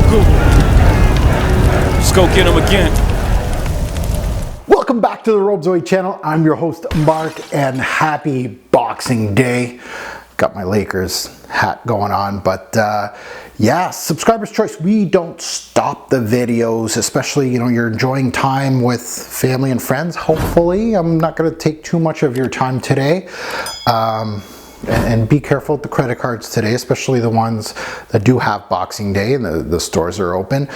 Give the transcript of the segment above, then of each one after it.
Google. Let's go get him again. Welcome back to the Robezoid channel. I'm your host, Mark, and happy Boxing Day. Got my Lakers hat going on, but yeah, subscriber's choice. We don't stop the videos, especially, you know, you're enjoying time with family and friends. Hopefully, I'm not going to take too much of your time today. And be careful with the credit cards today, especially the ones that do have Boxing Day and the stores are open.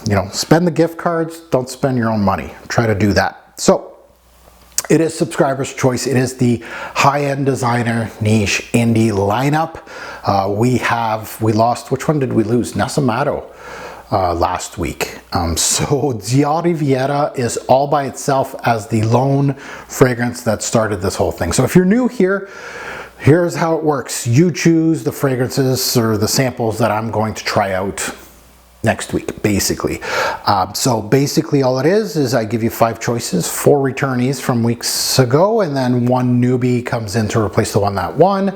You know, spend the gift cards, don't spend your own money. Try to do that. So, it is subscriber's choice. It is the high-end designer niche indie lineup. We lost, which one did we lose? Nesamato last week. So Dioriveria is all by itself as the lone fragrance that started this whole thing. So if you're new here, here's how it works. You choose the fragrances or the samples that I'm going to try out next week, basically. So basically all it is I give you 5 choices, 4 returnees from weeks ago, and then 1 newbie comes in to replace the one that won.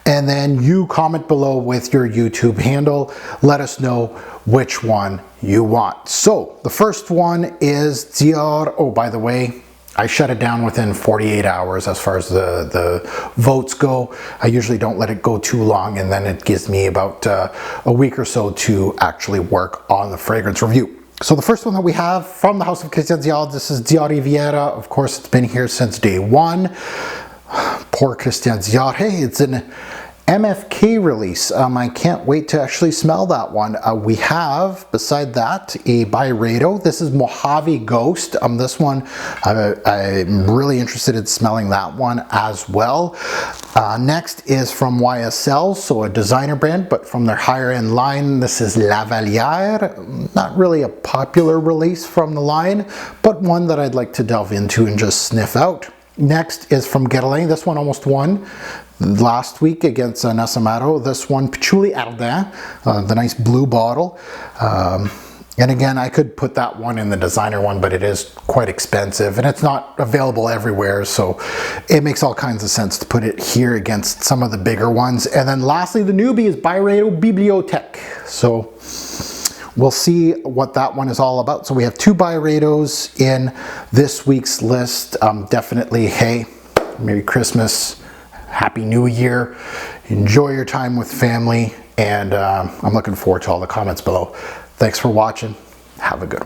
And then you comment below with your YouTube handle. Let us know which one you want. So the first one is Dior. Oh, by the way, I shut it down within 48 hours as far as the votes go. I usually don't let it go too long, and then it gives me about a week or so to actually work on the fragrance review. So the first one that we have from the House of Christian Dior, this is Dioriveria. Of course, it's been here since day one. Poor Christian Dior. Hey, it's an MFK release. I can't wait to actually smell that one. We have, beside that, a Byredo. This is Mojave Ghost. This one, I'm really interested in smelling that one as well. Next is from YSL, so a designer brand, but from their higher end line. This is Lavalliere. Not really a popular release from the line, but one that I'd like to delve into and just sniff out. Next is from Guerlain. This one almost won last week against Nesamato. This one, Patchouli Ardent, the nice blue bottle. And again, I could put that one in the designer one, but it is quite expensive and it's not available everywhere. So it makes all kinds of sense to put it here against some of the bigger ones. And then lastly, the newbie is Byredo Bibliothèque. So we'll see what that one is all about. So we have 2 Byredos in this week's list. Definitely, hey, Merry Christmas, Happy New Year. Enjoy your time with family, and I'm looking forward to all the comments below. Thanks for watching. Have a good one.